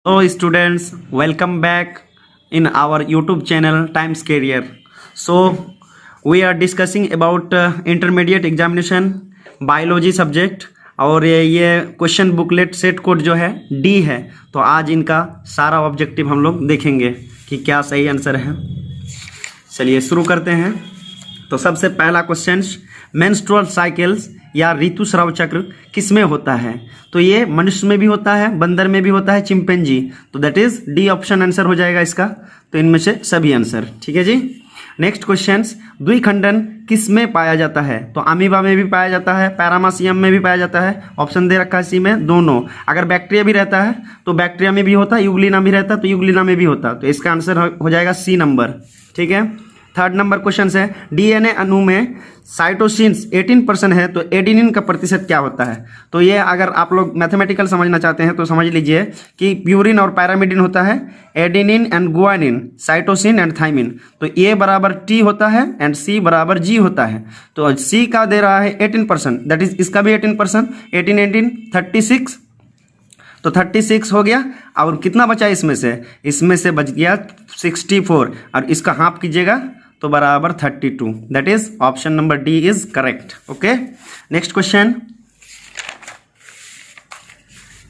Hello students, welcome back in our YouTube channel Times Career. So we are discussing about intermediate examination biology subject और ये question booklet set code जो है D है। तो आज इनका सारा ऑब्जेक्टिव हम लोग देखेंगे कि क्या सही आंसर है। चलिए शुरू करते हैं। तो सबसे पहला क्वेश्चन, मेंस्ट्रुअल साइकिल्स या ऋतुस्राव चक्र किस में होता है? तो ये मनुष्य में भी होता है, बंदर में भी होता है, चिंपैंजी। तो that is D option answer हो जाएगा इसका। तो इनमें से सभी आंसर ठीक है जी। नेक्स्ट क्वेश्चन, द्विखंडन किस में पाया जाता है? तो अमीबा में भी पाया जाता है, पैरामासियम में भी पाया जाता है। ऑप्शन दे रखा है सी में दोनों। अगर बैक्टीरिया भी रहता है तो बैक्टीरिया में भी होता है, यूग्लिना भी रहता है तो यूग्लिना में भी होता। तो इसका आंसर हो जाएगा सी नंबर। ठीक है। थर्ड नंबर क्वेश्चन है, डीएनए अणु में साइटोसिन्स 18% है तो एडेनिन का प्रतिशत क्या होता है? तो ये अगर आप लोग मैथमेटिकल समझना चाहते हैं तो समझ लीजिए कि प्यूरिन और पैरामिडिन होता है, adenine and guanine, cytosine and thymine. तो ए बराबर टी होता है एंड सी बराबर जी होता है। तो सी का दे रहा है 18%, दैट इज इसका भी 18%, 18 36। तो 36 हो गया। और कितना बचा इसमें से? इसमें से बच गया 64 और इसका हाफ कीजिएगा तो बराबर 32। That is option number D is correct. Okay. Next question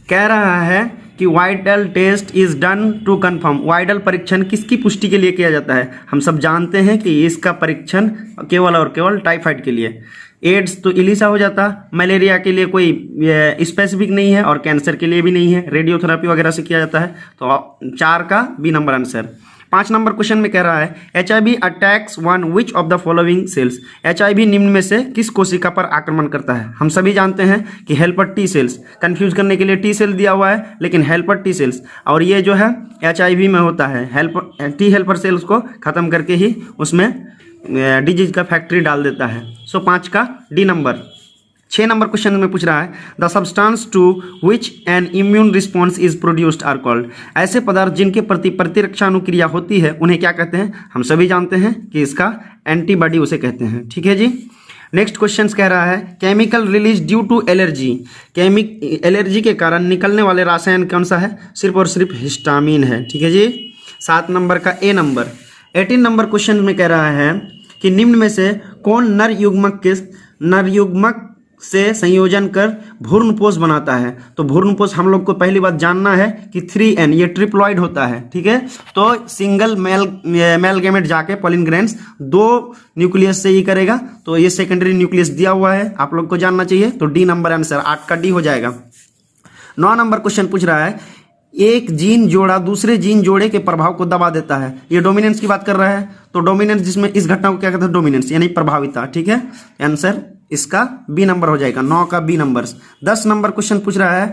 कह रहा है कि Widal test is done to confirm. Widal परीक्षण किसकी पुष्टि के लिए किया जाता है? हम सब जानते हैं कि इसका परीक्षण केवल और केवल टाइफाइड के लिए। एड्स तो इलिसा हो जाता, मलेरिया के लिए कोई स्पेसिफिक नहीं है और कैंसर के लिए भी नहीं है, रेडियोथेरेपी वगैरह से किया जाता है। तो 4 का B number answer. 5 number question में कह रहा है, HIV attacks one which of the following cells. HIV निम्न में से किस कोशिका पर आक्रमण करता है? हम सभी जानते हैं कि हेल्पर टी सेल्स, कंफ्यूज करने के लिए टी सेल दिया हुआ है लेकिन हेल्पर टी सेल्स, और ये जो है HIV में होता है। हेल्पर टी हेल्पर सेल्स को खत्म करके ही उसमें डिजीज का फैक्ट्री डाल देता है। सो 5 का डी नंबर। 6 नंबर क्वेश्चन में पूछ रहा है, the substance to which an immune response is produced are called. ऐसे पदार्थ जिनके प्रति प्रतिरक्षा अनुक्रिया होती है उन्हें क्या कहते हैं? हम सभी जानते हैं कि इसका एंटीबॉडी उसे कहते हैं। ठीक है जी। नेक्स्ट क्वेश्चन कह रहा है, chemical release due to allergy. Allergy के कारण निकलने वाले रसायन कौन सा है? सिर्फ और सिर्फ हिस्टामिन है। ठीक है जी। 7 नंबर का ए नंबर। 18 नंबर क्वेश्चन में कह रहा है कि निम्न में से कौन नर युग्मक से संयोजन कर भ्रूणपोष बनाता है? तो भ्रूणपोष हम लोग को पहली बात जानना है कि 3N, ये ट्रिप्लॉइड होता है। ठीक है। तो सिंगल मेल गैमेट जाके पॉलिन ग्रेन्स 2 न्यूक्लियस से ही करेगा। तो ये सेकेंडरी न्यूक्लियस दिया हुआ है, आप लोग को जानना चाहिए। तो डी नंबर आंसर 8 का डी हो जाएगा। 9 नंबर क्वेश्चन पूछ रहा है, एक जीन जोड़ा दूसरे जीन जोड़े के प्रभाव को दबा देता है। ये डोमिनेंस की बात कर रहा है। तो डोमिनेंस, जिसमें इस घटना को क्या कहते हैं? डोमिनेंस यानी प्रभाविता। ठीक है। आंसर इसका बी नंबर हो जाएगा। 9 का बी नंबर। 10 नंबर क्वेश्चन पूछ रहा है,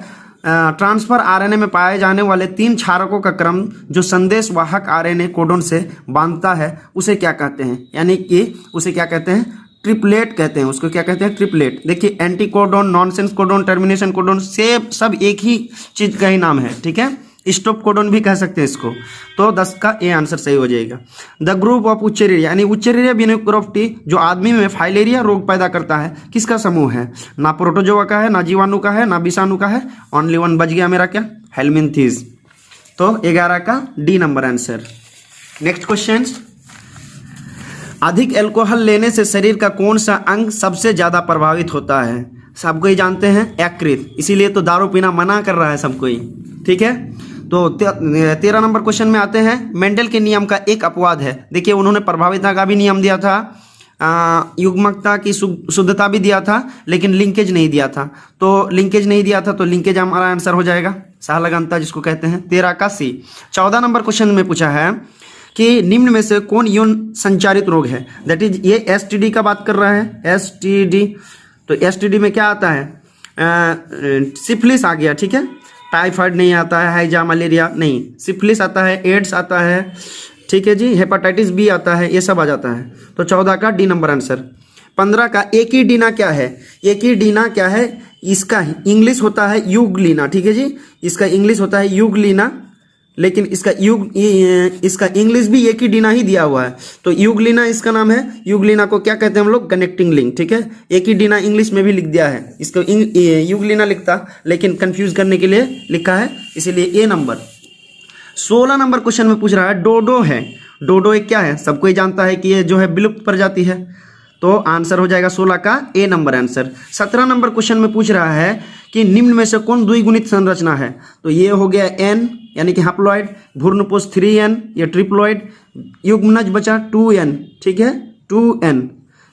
ट्रांसफर आरएनए में पाए जाने वाले 3 क्षारकों का क्रम जो संदेश वाहक आरएनए कोडोन से बांधता है उसे क्या कहते हैं? यानी कि उसे क्या कहते हैं? ट्रिपलेट कहते हैं। उसको क्या कहते हैं? ट्रिपलेट। देखिए, anti codon, nonsense codon, termination codon, से सब एक ही चीज का ही नाम है। ठीक है। स्टॉप कोडोन भी कह सकते हैं इसको। तो 10 का ए आंसर सही हो जाएगा। द ग्रुप ऑफ उच्चेरिया यानी उच्चेरिया बिनोक्रोफ्टी जो आदमी में फाइलेरिया रोग पैदा करता है किसका समूह है? ना प्रोटोजोआ का है, ना जीवाणु का है, ना विषाणु का है। ओनली वन बच गया मेरा, क्या? हेलमिंथीज। तो 11 का D number answer. Next question, अधिक अल्कोहल लेने से शरीर का कौन सा अंग सबसे ज्यादा प्रभावित होता है? सबको ही जानते हैं, यकृत। इसीलिए तो दारू पीना मना कर रहा है सबको ही। ठीक है। तो 13 नंबर क्वेश्चन में आते हैं, मेंडल के नियम का एक अपवाद है। देखिए, उन्होंने प्रभाविता का भी नियम दिया था, युग्मकता की शुद्धता भी दिया था, लेकिन लिंकेज नहीं दिया था। तो लिंकेज नहीं दिया था तो लिंकेज हमारा आंसर हो जाएगा, सहलगनता जिसको कहते हैं। 13 का सी। 14 नंबर क्वेश्चन में पूछा है कि निम्न में से कौन यौन संचारित रोग है? दैट इज, ये एसटीडी का बात कर रहा है, एसटीडी। तो एसटीडी में क्या आता है? सिफिलिस आ गया। ठीक है। टाइफाइड नहीं आता है, हैजा, मलेरिया नहीं, सिफिलिस आता है, एड्स आता है। ठीक है जी। हेपेटाइटिस बी आता है, ये सब आ जाता है। तो 14 का डी नंबर आंसर। 15 का एकिडीना क्या है? एकिडीना क्या है? इसका इंग्लिश होता है यूग्लिना। ठीक है जी। इसका इंग्लिश होता है यूग्लिना, लेकिन इसका इंग्लिश भी एकिडीना ही दिया हुआ है। तो यूग्लिना इसका नाम है। यूग्लिना को क्या कहते हैं हम लोग? Connecting link. ठीक है। एकिडीना इंग्लिश में भी लिख दिया है, इसको यूग्लिना लिखता, लेकिन कंफ्यूज करने के लिए लिखा है, इसीलिए ए नंबर। 16 नंबर क्वेश्चन में पूछ रहा है डोडो है। डोडो एक क्या है, सबको ही जानता है कि ये जो है विलुप्त प्रजाति है, तो आंसर हो जाएगा 16 का ए नंबर आंसर। 17 नंबर क्वेश्चन में पूछ रहा है कि निम्न में से कौन द्विगुणित संरचना है, तो ये हो गया एन यानी कि हैप्लॉइड, भ्रूणपोष 3n, ये ट्रिप्लॉइड, युग्मनज बचा 2n, ठीक है 2n,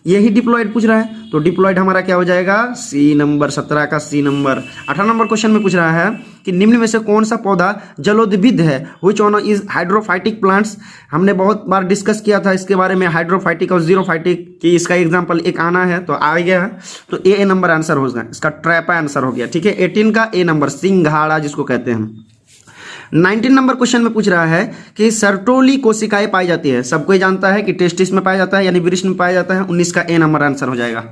यही डिप्लॉइड पूछ रहा है, तो डिप्लॉइड हमारा क्या हो जाएगा सी नंबर, 17 का सी नंबर। 18 नंबर क्वेश्चन में पूछ रहा है कि निम्न में से कौन सा पौधा जलोद्भिद है, which one is hydrophytic plants. हमने बहुत बार डिस्कस किया था इसके बारे में, हाइड्रोफाइटिक और जीरोफाइटिक की इसका एग्जाम्पल एक आना है, तो आ गया है, तो ए नंबर आंसर होगा, इसका ट्रैपा आंसर हो गया, ठीक है 18 का ए नंबर, सिंघाड़ा जिसको कहते हैं। 19 नंबर क्वेश्चन में पूछ रहा है कि सर्टोली कोशिकाएं पाई जाती है, सबको ही जानता है कि टेस्टिस में पाया जाता है यानी वृषण में पाया जाता है, 19 का ए नंबर आंसर हो जाएगा।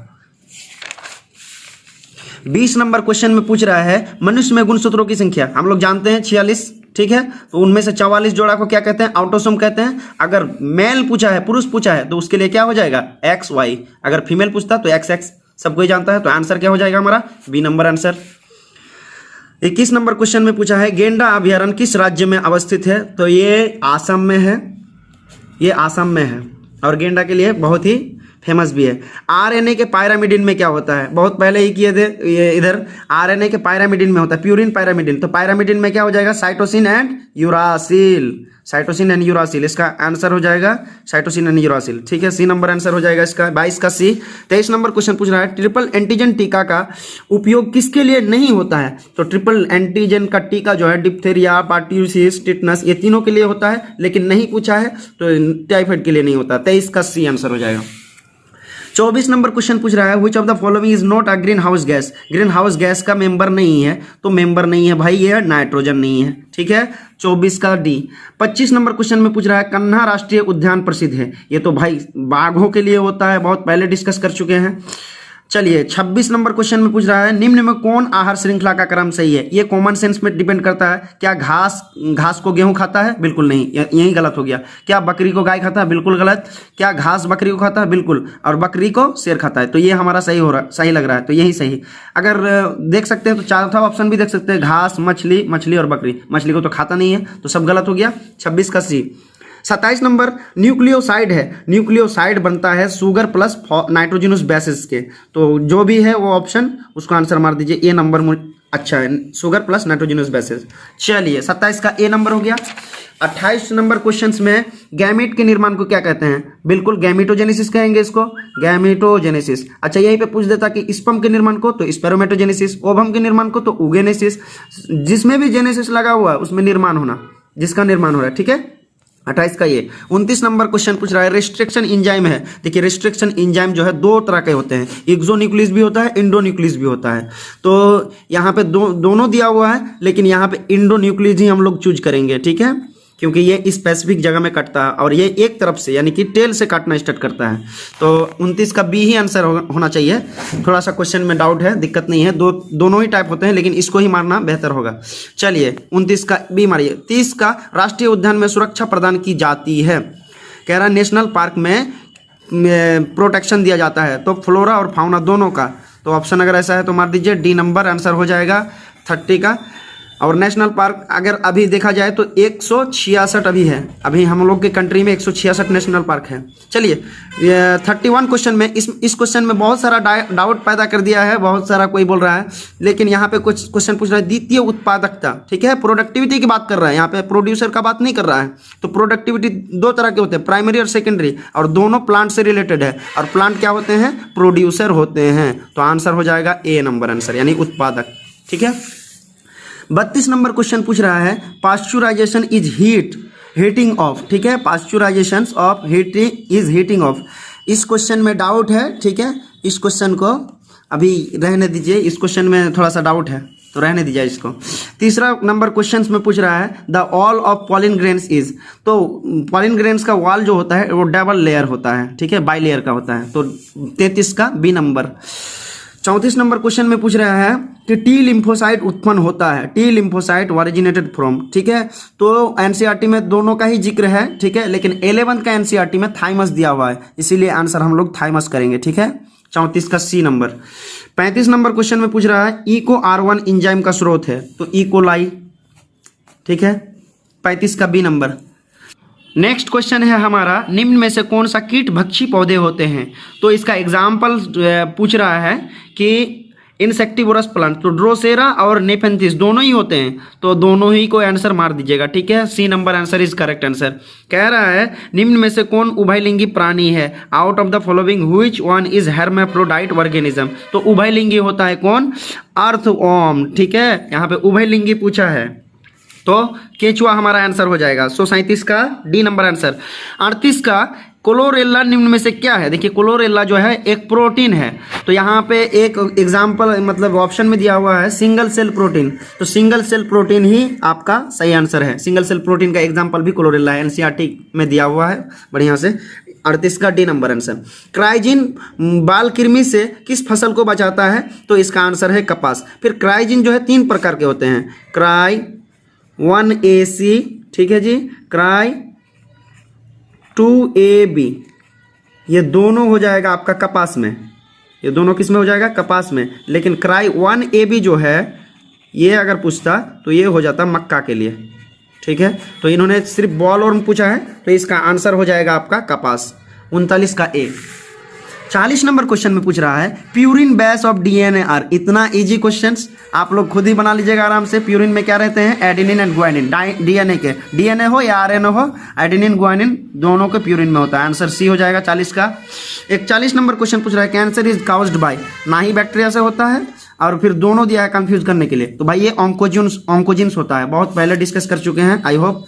20 नंबर क्वेश्चन में पूछ रहा है मनुष्य में गुणसूत्रों की संख्या, हम लोग जानते हैं 46, ठीक है, तो उनमें से 44 जोड़ा को क्या कहते हैं, ऑटोसोम कहते हैं। अगर मेल पूछा है, पुरुष पूछा है, तो उसके लिए क्या हो जाएगा XY, अगर फीमेल पूछता तो XX, सबको ही जानता है, तो आंसर क्या हो जाएगा हमारा B number answer. 21 number question में पूछा है गेंडा अभयारण्य किस राज्य में अवस्थित है, तो ये आसाम में है, ये आसाम में है, और गेंडा के लिए बहुत ही फेमस भी है। आरएनए के पायरामिडिन में क्या होता है, बहुत पहले ही किए थे ये, इधर आरएनए के पायरामिडिन में होता है प्यूरिन पायरामिडिन, तो पायरामिडिन में क्या हो जाएगा cytosine and uracil, cytosine and uracil, इसका आंसर हो जाएगा साइटोसिन एंड यूरासिल, ठीक है सी नंबर आंसर हो जाएगा इसका, 22 का सी। 23 नंबर क्वेश्चन पूछ रहा है ट्रिपल एंटीजन टीका का उपयोग किसके लिए नहीं होता है, तो ट्रिपल एंटीजन का टीका जो है डिप्थेरिया, पार्ट्यूसिस, टिटनस, ये तीनों के लिए होता है, लेकिन नहीं पूछा है तो टाइफाइड के लिए नहीं होता, 23 का सी आंसर हो जाएगा। 24 नंबर क्वेश्चन पूछ रहा है which of the following is not a green house gas, green house gas का मेंबर नहीं है, तो मेंबर नहीं है भाई ये नाइट्रोजन नहीं है, ठीक है 24 का डी। 25 नंबर क्वेश्चन में पूछ रहा है कन्हा राष्ट्रीय उद्यान प्रसिद्ध है, ये तो भाई बाघों के लिए होता है, बहुत पहले डिस्कस कर चुके हैं। चलिए 26 नंबर क्वेश्चन में पूछ रहा है निम्न में कौन आहार श्रृंखला का क्रम सही है, ये कॉमन सेंस में डिपेंड करता है, क्या घास को गेहूं खाता है, बिल्कुल नहीं, यही गलत हो गया। क्या बकरी को गाय खाता है, बिल्कुल गलत। क्या घास बकरी को खाता है, बिल्कुल, और बकरी को शेर खाता है, तो ये हमारा सही लग रहा है, तो यही सही। अगर देख सकते हैं तो चौथा ऑप्शन भी देख सकते हैं, घास, मछली और बकरी, मछली को तो खाता नहीं है, तो सब गलत हो गया, 26 का सी। 27 नंबर न्यूक्लियोसाइड है, न्यूक्लियोसाइड बनता है शुगर प्लस नाइट्रोजिनस बेसिस के, तो जो भी है वो ऑप्शन उसको आंसर मार दीजिए, ए नंबर अच्छा है, शुगर प्लस नाइट्रोजिनस बेसिस। चलिए 27 का ए नंबर हो गया। 28 नंबर क्वेश्चंस में गैमेट के निर्माण को क्या कहते हैं, बिल्कुल गैमेटोजेनेसिस कहेंगे इसको, गैमेटोजेनेसिस। अच्छा यहीं पे पूछ देता कि स्पर्म के निर्माण को तो स्पेरोमेटोजेनेसिस, ओवम के निर्माण को तो ऊगेनेसिस, जिसमें भी जेनेसिस लगा हुआ है उसमें निर्माण होना, जिसका निर्माण हो रहा है, ठीक है 28 का ये। 29 नंबर क्वेश्चन पूछ रहा है रिस्ट्रिक्शन इंजाइम है, देखिए रिस्ट्रिक्शन इंजाइम जो है दो तरह के होते हैं, एक्सोन्यूक्लियस भी होता है, इंडोन्यूक्लियस भी होता है, तो यहाँ पे दोनों दिया हुआ है, लेकिन यहाँ पे इंडोन्यूक्लियस ही हम लोग चूज करेंगे, ठीक है, क्योंकि ये स्पेसिफिक जगह में कटता है और ये एक तरफ से यानी कि टेल से काटना स्टार्ट करता है, तो 29 का बी ही आंसर होना चाहिए। थोड़ा सा क्वेश्चन में डाउट है, दिक्कत नहीं है, दोनों ही टाइप होते हैं, लेकिन इसको ही मारना बेहतर होगा। चलिए 29 का बी मारिए। 30 का राष्ट्रीय उद्यान में सुरक्षा प्रदान की जाती है, कह रहा है नेशनल पार्क में प्रोटेक्शन दिया जाता है, तो फ्लोरा और फाउना दोनों का, तो ऑप्शन अगर ऐसा है तो मार दीजिए, डी नंबर आंसर हो जाएगा 30 का। और नेशनल पार्क अगर अभी देखा जाए तो 166 अभी है, अभी हम लोग के कंट्री में 166 नेशनल पार्क है। चलिए 31 क्वेश्चन में इस क्वेश्चन में बहुत सारा डाउट पैदा कर दिया है, बहुत सारा कोई बोल रहा है, लेकिन यहाँ पे कुछ क्वेश्चन पूछ रहा है द्वितीय उत्पादकता, ठीक है प्रोडक्टिविटी की बात कर रहा है, यहाँ पे प्रोड्यूसर का बात नहीं कर रहा है। तो प्रोडक्टिविटी दो तरह के होते हैं, प्राइमरी और सेकेंडरी, और दोनों प्लांट से रिलेटेड है, और प्लांट क्या होते हैं, प्रोड्यूसर होते हैं, तो आंसर हो जाएगा ए नंबर आंसर यानी उत्पादक, ठीक है। 32 नंबर क्वेश्चन पूछ रहा है पास्चुराइजेशन इज हीटिंग ऑफ, ठीक है पास्चुराइजेशन ऑफ हीटिंग ऑफ। इस क्वेश्चन में डाउट है, ठीक है, इस क्वेश्चन को अभी रहने दीजिए, इस क्वेश्चन में थोड़ा सा डाउट है तो रहने दीजिए इसको। तीसरा नंबर क्वेश्चन में पूछ रहा है the wall of pollen grains is, तो पॉलिन ग्रेन्स का वॉल जो होता है वो डबल लेयर होता है, ठीक है बाई लेयर का होता है, तो 33 का बी नंबर। 34 नंबर क्वेश्चन में पूछ रहा है कि टी लिम्फोसाइट उत्पन्न होता है, टी लिम्फोसाइट ओरिजिनेटेड फ्रॉम, ठीक है, तो एनसीईआरटी में दोनों का ही जिक्र है, ठीक है, लेकिन 11th का एनसीईआरटी में थाइमस दिया हुआ है, इसीलिए आंसर हम लोग थाइमस करेंगे, ठीक है 34 का सी नंबर। 35 नंबर क्वेश्चन में पूछ रहा है इको R1 इंजाइम का स्रोत है, तो इकोलाई, ठीक है 35 का बी नंबर। नेक्स्ट क्वेश्चन है हमारा, निम्न में से कौन सा कीट भक्षी पौधे होते हैं? तो इसका एग्जाम्पल पूछ रहा है कि इंसेक्टिवोरस प्लांट, तो ड्रोसेरा और नेफेंथिस दोनों ही होते हैं, तो दोनों ही को आंसर मार दीजिएगा, ठीक है। C number answer is correct answer. कह रहा है निम्न में से कौन उभयलिंगी प्राणी है? Out of the following which one is hermaphrodite organism? तो उभयलिंगी होता है कौन? अर्थवर्म, ठीक है। यहाँ पे उभयलिंगी पूछा है तो केचुआ हमारा आंसर हो जाएगा। 37 का डी नंबर आंसर। 38 का क्लोरेला निम्न में से क्या है? देखिए क्लोरेला जो है एक प्रोटीन है, तो यहाँ पे एक एग्जाम्पल मतलब ऑप्शन में दिया हुआ है सिंगल सेल प्रोटीन, तो सिंगल सेल प्रोटीन ही आपका सही आंसर है। सिंगल सेल प्रोटीन का एग्जाम्पल भी क्लोरेला है, एनसीईआरटी में दिया हुआ है बढ़िया से। 38 का डी नंबर आंसर। क्राइजिन बाल कृमि से किस फसल को बचाता है? तो इसका आंसर है कपास। फिर क्राइजिन जो है 3 प्रकार के होते हैं, क्राई 1AC, ठीक है जी, क्राई 2AB, ये दोनों हो जाएगा आपका कपास में, ये दोनों किस में हो जाएगा? कपास में। लेकिन क्राई 1AB जो है ये अगर पूछता तो ये हो जाता मक्का के लिए, ठीक है। तो इन्होंने सिर्फ बॉल और पूछा है, तो इसका आंसर हो जाएगा आपका कपास। 39 का ए। 40 नंबर क्वेश्चन में पूछ रहा है purine base of DNA are. इतना इजी क्वेश्चंस आप लोग खुद ही बना लीजिएगा आराम से। प्यूरिन में क्या रहते हैं? Adenine and guanine. डीएनए के, डीएनए हो या आरएनए हो, एडेनिन ग्वानिन दोनों के प्यूरिन में होता है। आंसर सी हो जाएगा 40 का। 41 नंबर क्वेश्चन पूछ रहा है कैंसर इज काउज्ड बाय, ना ही बैक्टीरिया से होता है और फिर दोनों दिया है कंफ्यूज करने के लिए, तो भाई ये ऑन्कोजिन्स होता है, बहुत पहले डिस्कस कर चुके हैं आई होप।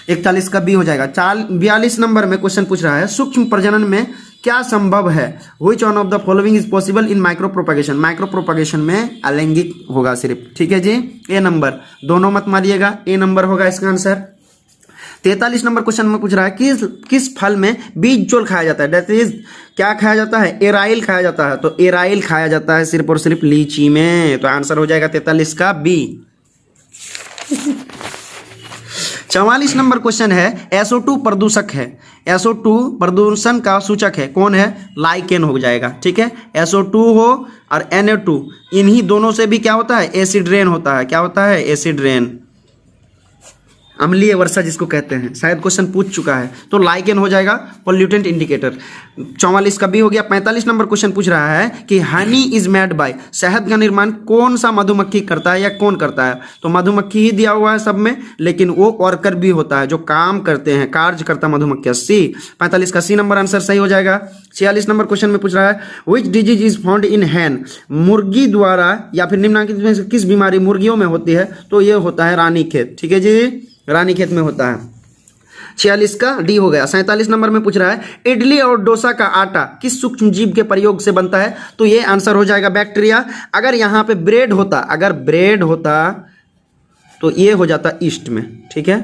41 का बी हो जाएगा। 42 नंबर में क्वेश्चन पूछ रहा है सूक्ष्म प्रजनन में क्या संभव है? Which one of the following is possible in micro propagation? Micro propagation में अलैंगिक होगा सिर्फ, ठीक है जी। ए नंबर, दोनों मत मारिएगा, ए नंबर होगा इसका आंसर। 43 नंबर क्वेश्चन में पूछ रहा है किस फल में बीज चोल खाया जाता है? दैट इज क्या खाया जाता है? एराइल खाया जाता है, तो एराइल खाया जाता है सिर्फ और सिर्फ लीची में, तो आंसर हो जाएगा 43 का बी। 44 नंबर क्वेश्चन है SO2 प्रदूषक है, SO2 प्रदूषण का सूचक है, कौन है? लाइकेन हो जाएगा, ठीक है। SO2 हो और Na2, इन्हीं दोनों से भी क्या होता है? एसिड रेन होता है। क्या होता है? एसिड रेन, अम्लीय वर्षा जिसको कहते हैं, शायद क्वेश्चन पूछ चुका है, तो लाइकेन हो जाएगा पोल्यूटेंट इंडिकेटर। 44 का बी हो गया। 45 नंबर क्वेश्चन पूछ रहा है कि हनी इज मेड बाय, शहद का निर्माण कौन सा मधुमक्खी करता है या कौन करता है? तो मधुमक्खी ही दिया हुआ है सब में, लेकिन वो वर्कर भी होता है जो काम करते हैं, कार्य करता मधुमक्खी। सी 45 का सी नंबर आंसर सही हो जाएगा। 46 नंबर क्वेश्चन में पूछ रहा है which disease is found in hen, मुर्गी द्वारा या फिर निम्नलिखित में से किस बीमारी मुर्गियों में होती है? तो ये होता है रानीखेत, ठीक है जी, रानीखेत में होता है। 46 का डी हो गया। 47 नंबर में पूछ रहा है इडली और डोसा का आटा किस सूक्ष्म जीव के प्रयोग से बनता है? तो ये आंसर हो जाएगा बैक्टीरिया। अगर यहाँ पे ब्रेड होता, अगर ब्रेड होता तो ये हो जाता ईस्ट में, ठीक है।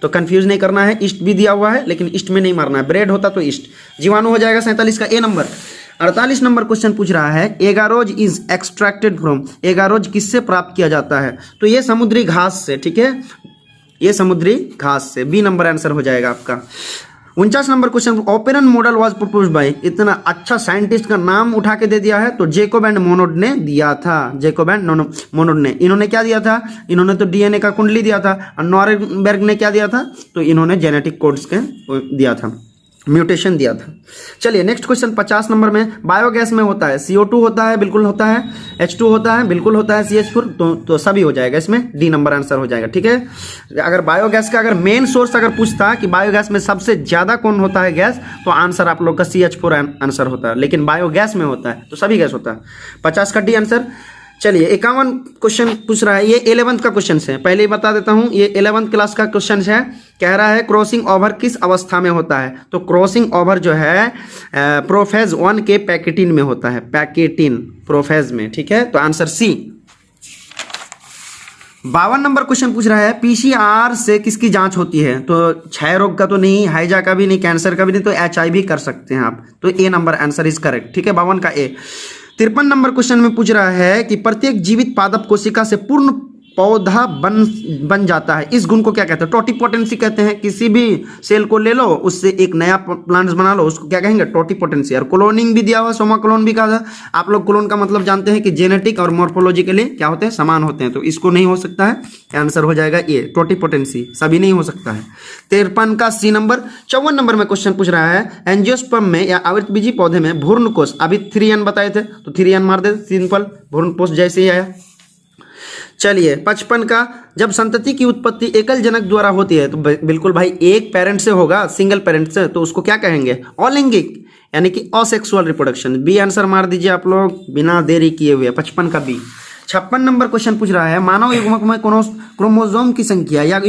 तो कंफ्यूज नहीं करना है, ईस्ट भी दिया हुआ है लेकिन ईस्ट में नहीं मारना है, ब्रेड होता तो ईस्ट। जीवाणु हो जाएगा 47 का ए नंबर। 48 नंबर क्वेश्चन पूछ रहा है agarose is extracted from, agarose किससे प्राप्त किया जाता है? तो ये समुद्री घास से, ठीक है, ये समुद्री घास से। बी नंबर आंसर हो जाएगा आपका। 49 number question operon model was proposed by, इतना अच्छा साइंटिस्ट का नाम उठा के दे दिया है, तो जैकोब एंड मोनोड ने दिया था। जैकोब एंड मोनोड ने, इन्होंने क्या दिया था? इन्होंने तो डीएनए का कुंडली दिया था। और नॉरेनबर्ग ने क्या दिया था? तो इन्होंने जेनेटिक कोड्स के दिया था, म्यूटेशन दिया था। चलिए नेक्स्ट क्वेश्चन 50 नंबर में बायोगैस में होता है CO2 होता है, बिल्कुल होता है, H2 होता है, बिल्कुल होता है, CH4 तो सभी हो जाएगा इसमें, डी नंबर आंसर हो जाएगा, ठीक है। अगर बायोगैस का अगर मेन सोर्स अगर पूछता कि बायोगैस में सबसे ज्यादा कौन होता है गैस, तो आंसर आप लोग का CH4 आंसर होता है, लेकिन बायोगैस में होता है तो सभी गैस होता है। 50 का डी आंसर। चलिए 51 क्वेश्चन पूछ रहा है, ये 11th का क्वेश्चन है, पहले ही बता देता हूँ, ये 11th क्लास का क्वेश्चन है। कह रहा है क्रॉसिंग ओवर किस अवस्था में होता है? तो क्रॉसिंग ओवर जो है प्रोफेज 1 के पैकेटिन में होता है, पैकेटिन प्रोफेज में, ठीक है। तो आंसर सी। 52 नंबर क्वेश्चन पूछ रहा है PCR से किसकी जांच होती है? तो क्षय रोग का तो नहीं, हाइजा का भी नहीं, कैंसर का भी नहीं, तो HIV कर सकते हैं आप, तो ए नंबर आंसर इज करेक्ट, ठीक है। 52 का ए। 53 नंबर क्वेश्चन में पूछ रहा है कि प्रत्येक जीवित पादप कोशिका से पूर्ण पौधा बन जाता है, इस गुण को क्या कहते हैं? टोटिपोटेंसी कहते हैं। किसी भी सेल को ले लो, उससे एक नया प्लांट्स बना लो, उसको क्या कहेंगे? टोटिपोटेंसी। और क्लोनिंग भी दिया हुआ, सोमा क्लोन भी कहा था। आप लोग क्लोन का मतलब जानते हैं कि जेनेटिक और मॉर्फोलॉजिकली क्या होते हैं? समान होते हैं। तो इसको नहीं हो सकता है, आंसर हो जाएगा ये टोटिपोटेंसी, सभी नहीं हो सकता है। 53 का सी नंबर। 54 नंबर में क्वेश्चन पूछ रहा है, एंजियोस्पर्म में या आवृतबीजी पौधे में भ्रूणकोष, अभी 3n बताए थे तो 3n मार दे, सिंपल भ्रूणकोष जैसे ही आया। चलिए 55 का, जब संतति की उत्पत्ति एकल जनक द्वारा होती है तो बिल्कुल भाई एक पेरेंट से होगा, सिंगल पेरेंट से, तो उसको क्या कहेंगे? अलैंगिक, यानी कि असेक्सुअल रिप्रोडक्शन। बी आंसर मार दीजिए आप लोग बिना देरी किए हुए, 55 का बी। 56 नंबर क्वेश्चन पूछ रहा है, मानव युग्मक में क्रोमोसोम की संख्या या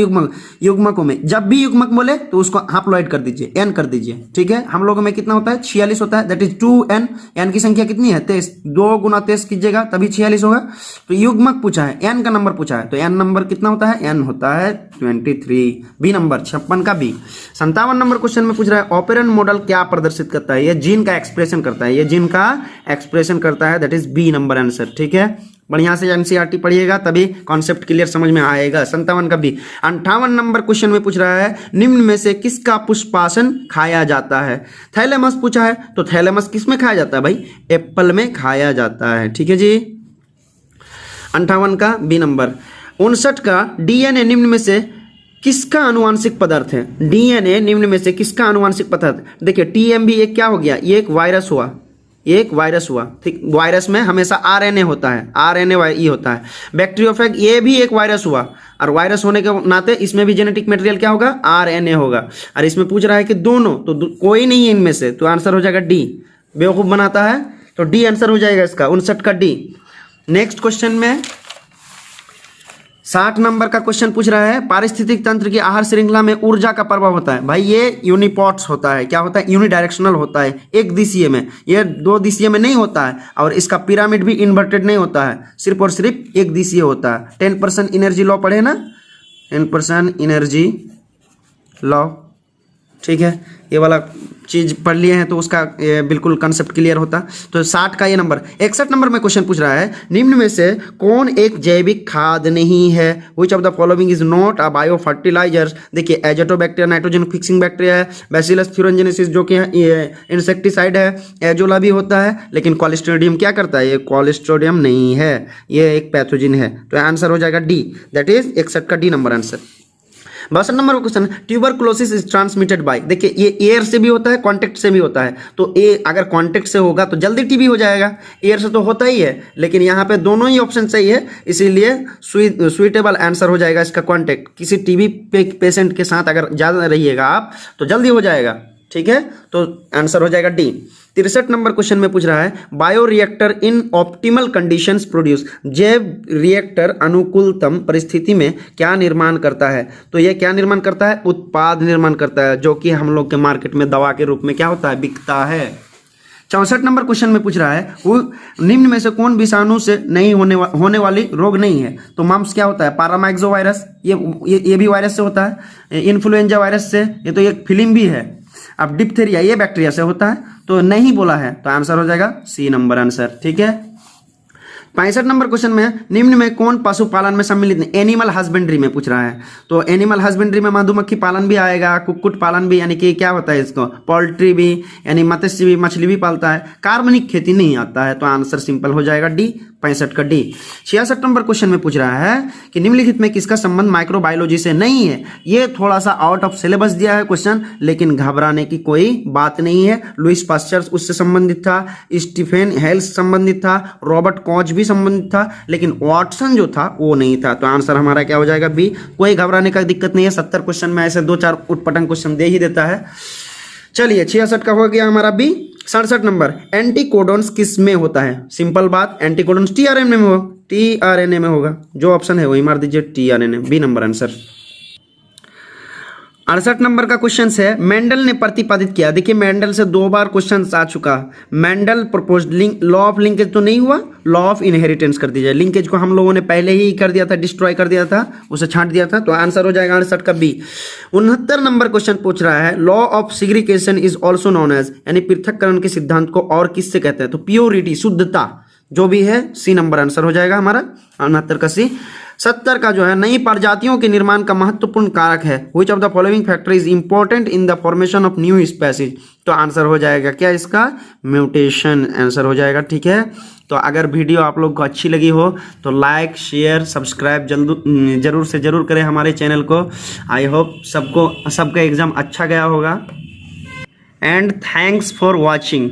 युग्मकों में, जब भी युग्मक बोले तो उसको हाप्लॉइड कर दीजिए, एन कर दीजिए, ठीक है। हम लोगों में कितना होता है? 46 होता है, दैट इज 2n। एन की संख्या कितनी है? 23। 2 गुना 23 कीजिएगा तभी 46 होगा। तो युग्मक पूछा है, एन का नंबर पूछा है, तो एन नंबर कितना होता है? एन होता है 23। बी नंबर 56 का बी। 57 नंबर क्वेश्चन में पूछ रहा है, ऑपेरन मॉडल क्या प्रदर्शित करता है? ये जीन का एक्सप्रेशन करता है, ये जीन का एक्सप्रेशन करता है, that is B number answer, ठीक है। बढ़िया से एनसीईआरटी पढ़िएगा तभी कॉन्सेप्ट क्लियर समझ में आएगा। 57 का बी। 58 नंबर क्वेश्चन में पूछ रहा है, निम्न में से किसका पुष्पासन खाया जाता है? थैलेमस पूछा है, तो थैलेमस किस में खाया जाता है भाई? एप्पल में खाया जाता है, ठीक है जी। 58 का बी नंबर। 59 का, डीएनए निम्न में से किसका आनुवांशिक पदार्थ है? डीएनए निम्न में से किसका आनुवांशिक पदार्थ? देखिए टीएमबी एक क्या हो गया? ये एक वायरस हुआ, एक वायरस हुआ, ठीक। वायरस में हमेशा आरएनए होता है, आरएनए होता है। बैक्टीरियोफेज ये भी एक वायरस हुआ, और वायरस होने के नाते इसमें भी जेनेटिक मटेरियल क्या होगा? आरएनए होगा। और इसमें पूछ रहा है कि दोनों, तो कोई नहीं है इनमें से, तो आंसर हो जाएगा डी। बेवकूफ बनाता है, तो डी आंसर हो जाएगा इसका, 59 का डी। नेक्स्ट क्वेश्चन में 60 नंबर का क्वेश्चन पूछ रहा है, पारिस्थितिक तंत्र की आहार श्रृंखला में ऊर्जा का प्रभाव होता है। भाई ये यूनिपॉट्स होता है, क्या होता है? यूनिडायरेक्शनल होता है, एक दिशीय में, ये 2 दिशीय में नहीं होता है। और इसका पिरामिड भी इन्वर्टेड नहीं होता है, सिर्फ और सिर्फ एक दिशीय होता है। 10% एनर्जी लॉ पढ़े ना, 10% एनर्जी लॉ, ठीक है। ये वाला चीज पढ़ लिए हैं तो उसका बिल्कुल कंसेप्ट क्लियर होता। तो 60 का ये नंबर। 61 नंबर में क्वेश्चन पूछ रहा है, निम्न में से कौन एक जैविक खाद नहीं है? Which of the following is not a bio fertilizers? देखिए एजोटोबैक्टीरिया नाइट्रोजन फिक्सिंग बैक्टीरिया है, बैसिलस थ्यूरोजेनेसिस जो कि इंसेक्टिसाइड है, एजोला भी होता है, लेकिन क्लोस्ट्रिडियम क्या करता है? ये क्लोस्ट्रिडियम नहीं है, ये एक पैथोजिन है। तो आंसर हो जाएगा डी, दैट इज 61 का D number answer. 62 number question, tuberculosis is transmitted by. देखिए ये एयर से भी होता है, कांटेक्ट से भी होता है। तो ए अगर कांटेक्ट से होगा तो जल्दी टीबी हो जाएगा, एयर से तो होता ही है, लेकिन यहाँ पे दोनों ही ऑप्शन सही है, इसीलिए सुइटेबल आंसर हो जाएगा इसका कांटेक्ट। किसी टीबी पेशेंट के साथ अगर ज़्यादा रहिएगा आप तो जल्दी हो जाएगा, ठीक है। तो आंसर हो जाएगा डी। 63 नंबर क्वेश्चन में पूछ रहा है, बायो रिएक्टर इन ऑप्टिमल कंडीशंस प्रोड्यूस। जैव रिएक्टर अनुकूलतम परिस्थिति में क्या निर्माण करता है? तो यह क्या निर्माण करता है? उत्पाद निर्माण करता है, जो कि हम लोग के मार्केट में दवा के रूप में क्या होता है? बिकता है। 64 नंबर क्वेश्चन में पूछ रहा है, वो निम्न में से कौन विषाणु से नहीं होने वाली रोग नहीं है? तो मम्प्स क्या होता है? पैरामाइक्सो वायरस, ये भी वायरस से होता है। इन्फ्लुएंजा वायरस से, ये तो एक फिल्म भी है। अब डिप्थेरिया ये बैक्टीरिया से होता है, तो नहीं बोला है, तो आंसर हो जाएगा सी नंबर आंसर, ठीक है। 65 नंबर क्वेश्चन में, निम्न में कौन पशुपालन में सम्मिलित नहीं? एनिमल हस्बेंड्री में पूछ रहा है। तो एनिमल हस्बेंड्री में मधुमक्खी पालन भी आएगा, कुक्कुट पालन भी, यानी कि क्या होता है इसको? पोल्ट्री भी, यानी मत्स्य भी, मछली भी पालता है। कार्बनिक खेती नहीं आता है, तो आंसर सिंपल हो जाएगा डी, 65 का डी। 66 नंबर क्वेश्चन में पूछ रहा है कि निम्नलिखित में किसका संबंध माइक्रोबायोलॉजी से नहीं है? ये थोड़ा सा आउट ऑफ सिलेबस दिया है क्वेश्चन, लेकिन घबराने की कोई बात नहीं है। लुइस पास्चर उससे संबंधित था, स्टीफेन हेल्स संबंधित था, रॉबर्ट कॉच भी संबंधित था, लेकिन वाटसन जो था वो नहीं था। तो आंसर हमारा क्या हो जाएगा? बी। कोई घबराने का दिक्कत नहीं है, 70 क्वेश्चन में ऐसे 2-4 उटपटंग क्वेश्चन दे ही देता है। चलिए 66 का हो गया हमारा बी। 67 नंबर, एंटीकोडॉन्स किस में होता है? सिंपल बात, एंटीकोडॉन्स टीआरएनए में होगा, टीआरएनए में होगा। जो ऑप्शन है वही मार दीजिए, tRNA, B number answer. 68 number का क्वेश्चन है, मेंडल ने प्रतिपादित किया। देखिए मेंडल से 2 बार क्वेश्चन आ चुका। Mendel proposed law of linkage तो नहीं हुआ, लॉ ऑफ इनहेरिटेंस कर दीजिए। लिंकेज को हम लोगों ने पहले ही कर दिया था, डिस्ट्रॉय कर दिया था, उसे छांट दिया था। तो आंसर हो जाएगा 68 का बी। 69 नंबर क्वेश्चन पूछ रहा है, law of segregation is also known as, यानी पृथककरण के सिद्धांत को और किससे कहते हैं? तो प्योरिटी, शुद्धता, जो भी है सी नंबर आंसर हो जाएगा हमारा 69 का सी। 70 का जो है नई प्रजातियों के निर्माण का महत्वपूर्ण कारक है। Which of the following factor is important in the formation of new species. तो आंसर हो जाएगा क्या इसका, म्यूटेशन आंसर हो जाएगा। ठीक है, तो अगर वीडियो आप लोग को अच्छी लगी हो तो लाइक शेयर सब्सक्राइब जरूर से जरूर करें हमारे चैनल को। आई होप सबका एग्जाम अच्छा गया होगा एंड थैंक्स फॉर वॉचिंग।